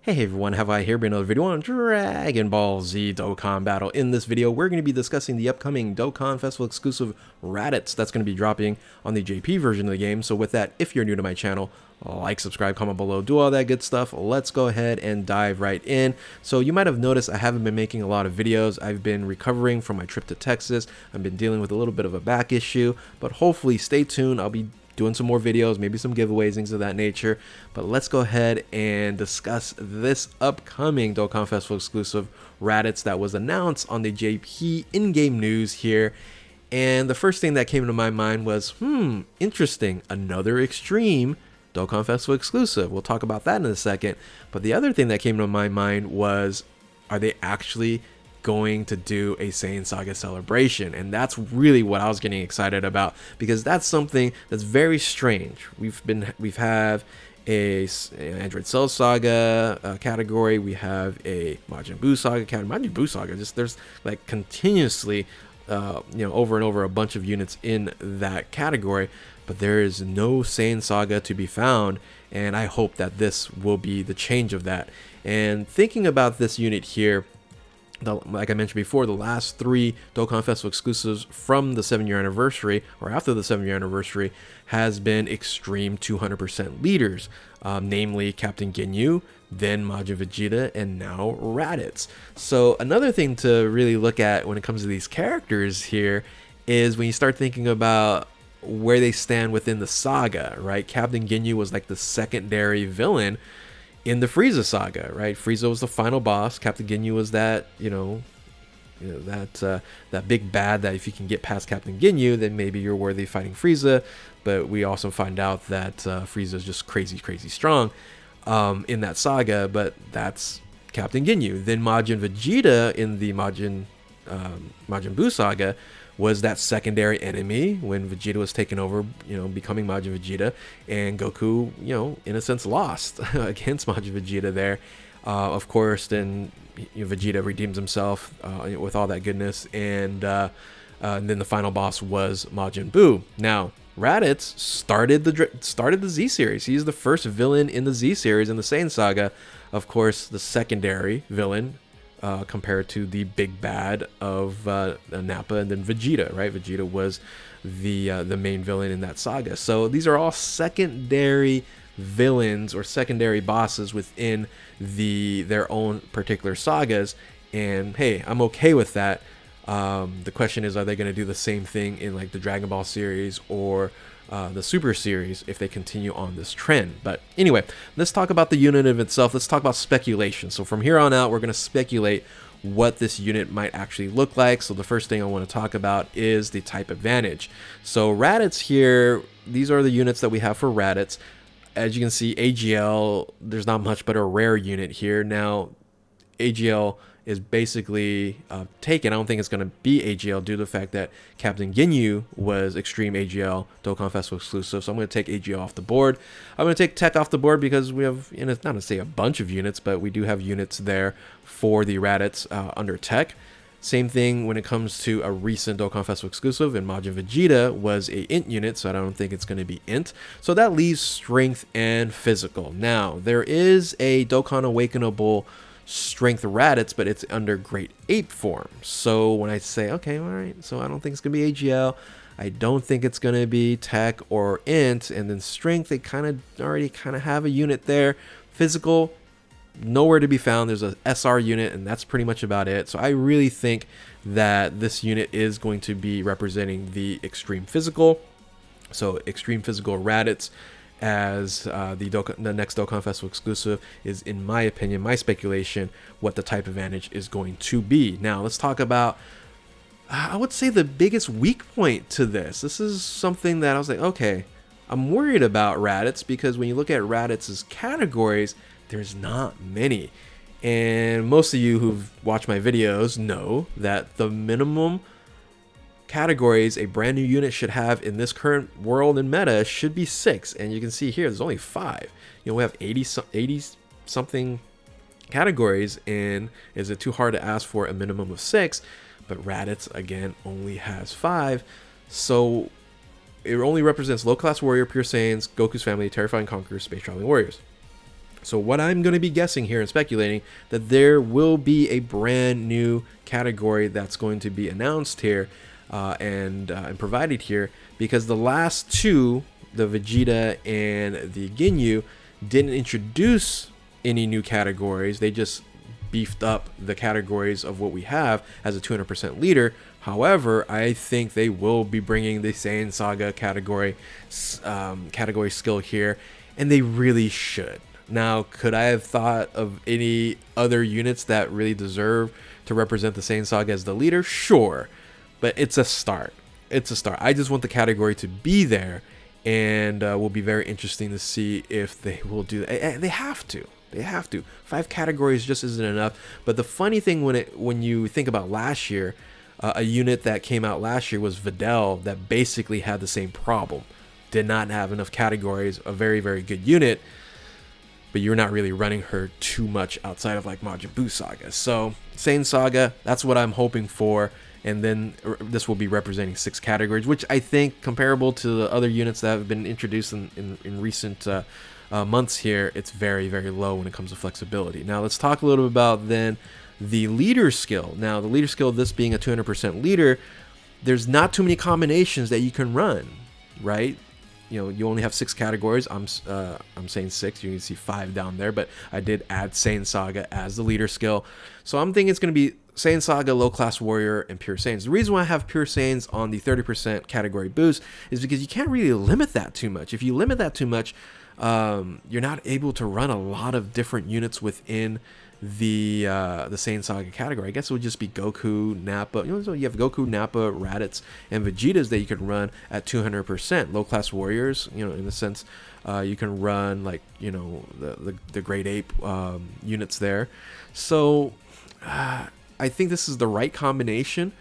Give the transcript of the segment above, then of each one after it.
Hey everyone, have I here been another video on Dragon Ball Z Dokkan Battle. In this video, we're going to be discussing the upcoming Dokkan Festival exclusive Raditz that's going to be dropping on the JP version of the game. So with that, if you're new to my channel, like, subscribe, comment below, do all that good stuff. Let's go ahead and dive right in. So you might have noticed I haven't been making a lot of videos. I've been recovering from my trip to Texas. I've been dealing with a little bit of a back issue, but hopefully stay tuned. I'll be doing some more videos, maybe some giveaways, things of that nature. But let's go ahead and discuss this upcoming Dokkan Festival exclusive Raditz that was announced on the JP in-game news here. And the first thing that came to my mind was, interesting, another extreme Dokkan Festival exclusive. We'll talk about that in a second. But the other thing that came to my mind was, are they actually going to do a Saiyan Saga celebration? And that's really what I was getting excited about, because that's something that's very strange. We've had a Android Cell Saga category, we have a Majin Buu Saga category. Majin Buu Saga, just there's like continuously over and over a bunch of units in that category, but there is no Saiyan Saga to be found, and I hope that this will be the change of that. And thinking about this unit here, like I mentioned before, the last three Dokkan Festival exclusives from the 7-year anniversary, or after the 7-year anniversary, has been extreme 200% leaders, namely Captain Ginyu, then Majin Vegeta, and now Raditz. So another thing to really look at when it comes to these characters here is when you start thinking about where they stand within the saga, right? Captain Ginyu was like the secondary villain in the Frieza saga, right? Frieza was the final boss. Captain Ginyu was that, that big bad that if you can get past Captain Ginyu, then maybe you're worthy of fighting Frieza. But we also find out that Frieza is just crazy strong in that saga. But that's Captain Ginyu. Then Majin Vegeta in the Majin Buu saga was that secondary enemy when Vegeta was taken over, becoming Majin Vegeta, and Goku, in a sense lost against Majin Vegeta there. Of course, then Vegeta redeems himself with all that goodness, and then the final boss was Majin Buu. Now, Raditz started the Z series. He's the first villain in the Z series in the Saiyan Saga. Of course, the secondary villain, compared to the big bad of Nappa and then Vegeta, right? Vegeta was the main villain in that saga. So these are all secondary villains or secondary bosses within their own particular sagas. And hey, I'm okay with that. The question is, are they going to do the same thing in like the Dragon Ball series or the Super series if they continue on this trend? But anyway, let's talk about the unit of itself. Let's talk about speculation. So from here on out, we're going to speculate what this unit might actually look like. So the first thing I want to talk about is the type advantage. So Raditz here, these are the units that we have for Raditz. As you can see, AGL, there's not much but a rare unit here. Now, AGL is basically taken. I don't think it's going to be AGL due to the fact that Captain Ginyu was Extreme AGL Dokkan Festival exclusive. So I'm going to take AGL off the board. I'm going to take Tech off the board because we have, not to say a bunch of units, but we do have units there for the Raditz under Tech. Same thing when it comes to a recent Dokkan Festival exclusive, and Majin Vegeta was a int unit, so I don't think it's going to be int. So that leaves strength and physical. Now, there is a Dokkan Awakenable strength Raditz, but it's under Great Ape form. So when I say, okay, all right, so I don't think it's gonna be AGL, I don't think it's gonna be Tech or int, and then strength, they already have a unit there. Physical, nowhere to be found. There's a SR unit, and that's pretty much about it. So I really think that this unit is going to be representing the extreme physical. So extreme physical Raditz as the next Dokkan Festival exclusive is, in my opinion, my speculation, what the type advantage is going to be. Now, let's talk about, I would say, the biggest weak point to this. This is something that I was like, okay, I'm worried about Raditz, because when you look at Raditz's categories, there's not many. And most of you who've watched my videos know that the minimum categories a brand new unit should have in this current world and meta should be 6, and you can see here there's only 5. We have 80 something categories, and is it too hard to ask for a minimum of 6? But Raditz again only has 5, so it only represents low class warrior, pure Saiyans, Goku's family, terrifying conquerors, space traveling warriors. So what I'm going to be guessing here and speculating that there will be a brand new category that's going to be announced here and provided here, because the last two, the Vegeta and the Ginyu, didn't introduce any new categories. They just beefed up the categories of what we have as a 200% leader. However, I think they will be bringing the Saiyan Saga category skill here, and they really should. Now, could I have thought of any other units that really deserve to represent the Saiyan Saga as the leader? Sure, but it's a start. It's a start. I just want the category to be there, and will be very interesting to see if they will do that. They have to. They have to. 5 categories just isn't enough. But the funny thing when you think about last year, a unit that came out last year was Videl, that basically had the same problem. Did not have enough categories. A very, very good unit, but you're not really running her too much outside of like Majin Buu Saga. So Saiyan Saga, that's what I'm hoping for. And then this will be representing 6 categories, which I think comparable to the other units that have been introduced in recent months here, it's very, very low when it comes to flexibility. Now let's talk a little bit about then the leader skill. Now the leader skill, this being a 200% leader, there's not too many combinations that you can run, right? You know, you only have 6 categories. I'm saying 6. You can see 5 down there, but I did add Saiyan Saga as the leader skill. So I'm thinking it's going to be Saiyan Saga, Low Class Warrior, and Pure Saiyans. The reason why I have Pure Saiyans on the 30% category boost is because you can't really limit that too much. If you limit that too much, you're not able to run a lot of different units within the Saiyan Saga category. I guess it would just be Goku, Nappa. You know, so you have Goku, Nappa, Raditz, and Vegetas that you could run at 200%. Low Class Warriors, you know, in the sense you can run like, you know, the Great Ape units there. So I think this is the right combination.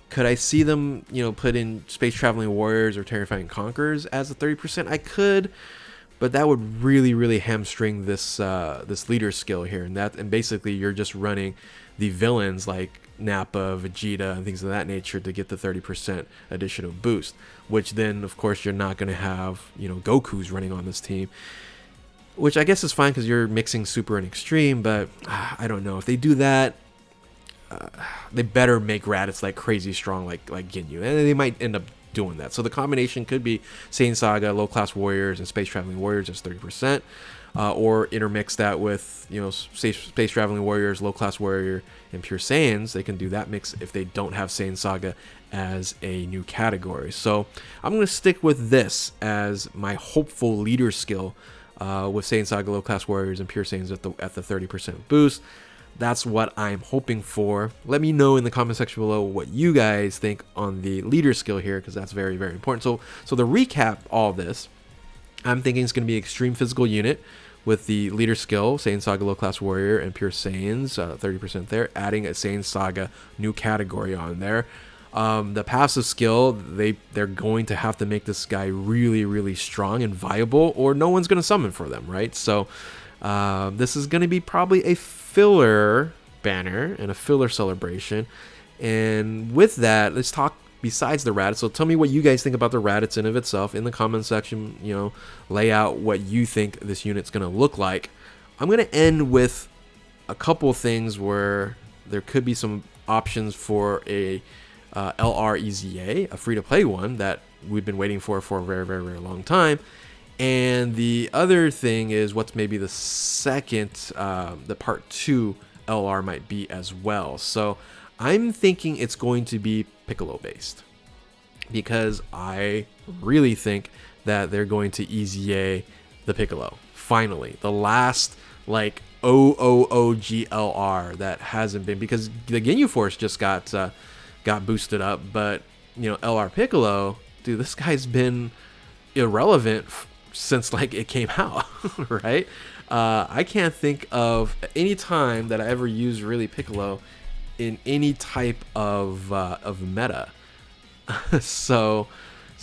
Could I see them, you know, put in Space Traveling Warriors or Terrifying Conquerors as a 30%? I could. But that would really, really hamstring this this leader skill here, and basically you're just running the villains like Nappa, Vegeta, and things of that nature to get the 30% additional boost. Which then, of course, you're not going to have, you know, Goku's running on this team, which I guess is fine because you're mixing Super and Extreme. But I don't know if they do that. They better make Raditz like crazy strong, like Ginyu, and they might end up doing that. So the combination could be Saiyan Saga, Low Class Warriors, and Space Traveling Warriors as 30%, or intermix that with, you know, Space Traveling Warriors, Low Class Warrior, and Pure Saiyans. They can do that mix if they don't have Saiyan Saga as a new category. So I'm going to stick with this as my hopeful leader skill with Saiyan Saga, Low Class Warriors, and Pure Saiyans at the 30% boost. That's what I'm hoping for. Let me know in the comment section below what you guys think on the leader skill here, because that's very, very important. So to recap all this, I'm thinking it's going to be extreme physical unit with the leader skill, Saiyan Saga, Low Class Warrior, and Pure Saiyans, 30% there, adding a Saiyan Saga new category on there. The passive skill, they're going to have to make this guy really, really strong and viable, or no one's going to summon for them, right? So this is going to be probably a filler banner and a filler celebration. And with that, let's talk besides the Raditz. So tell me what you guys think about the Raditz in of itself in the comment section. You know, lay out what you think this unit's going to look like. I'm going to end with a couple things where there could be some options for a LREZA, a free-to-play one that we've been waiting for a very, very, very long time. And the other thing is what's maybe the second, the part 2 LR might be as well. So I'm thinking it's going to be Piccolo based, because I really think that they're going to EZA the Piccolo. Finally, the last like OOOGLR that hasn't been, because the Ginyu Force just got boosted up, but you know, LR Piccolo, dude, this guy's been irrelevant since like it came out, right? I can't think of any time that I ever used really Piccolo in any type of meta. so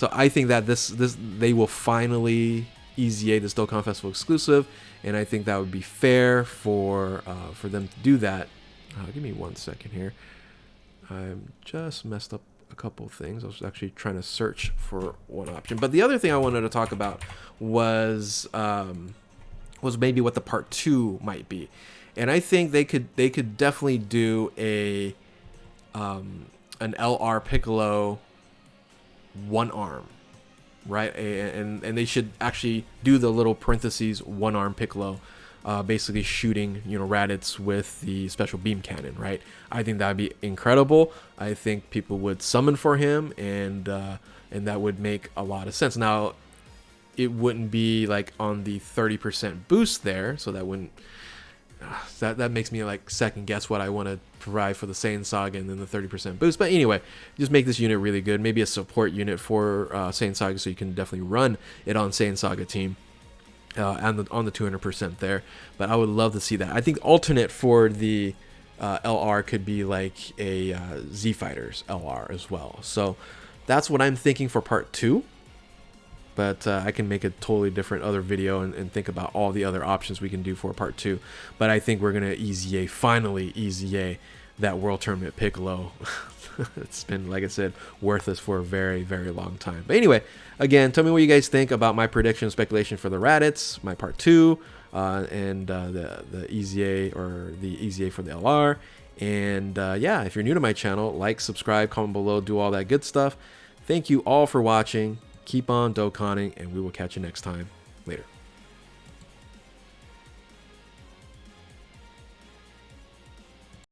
I think that this they will finally EZA this Dokkan Festival exclusive, and I think that would be fair for them to do that. Give me 1 second here. I just messed up a couple things. I was actually trying to search for one option. But the other thing I wanted to talk about was was maybe what the part 2 might be. And I think they could definitely do a an LR Piccolo one arm, right? And they should actually do the little parentheses one arm Piccolo, basically shooting, you know, Raditz with the special beam cannon, right? I think that'd be incredible. I think people would summon for him, and that would make a lot of sense. Now, it wouldn't be like on the 30% boost there, so that wouldn't. That makes me like second guess what I want to provide for the Saiyan Saga and then the 30% boost. But anyway, just make this unit really good. Maybe a support unit for Saiyan Saga, so you can definitely run it on Saiyan Saga team on the 200% there. But I would love to see that. I think alternate for the LR could be like a Z Fighters LR as well. So that's what I'm thinking for part 2. But I can make a totally different other video and think about all the other options we can do for part 2. But I think we're going to EZA, finally EZA, that World Tournament Piccolo. It's been, like I said, worthless for a very, very long time. But anyway, again, tell me what you guys think about my prediction speculation for the Raditz, my part 2, and the EZA or the EZA for the LR. And yeah, if you're new to my channel, like, subscribe, comment below, do all that good stuff. Thank you all for watching. Keep on Dokkaning, and we will catch you next time. Later.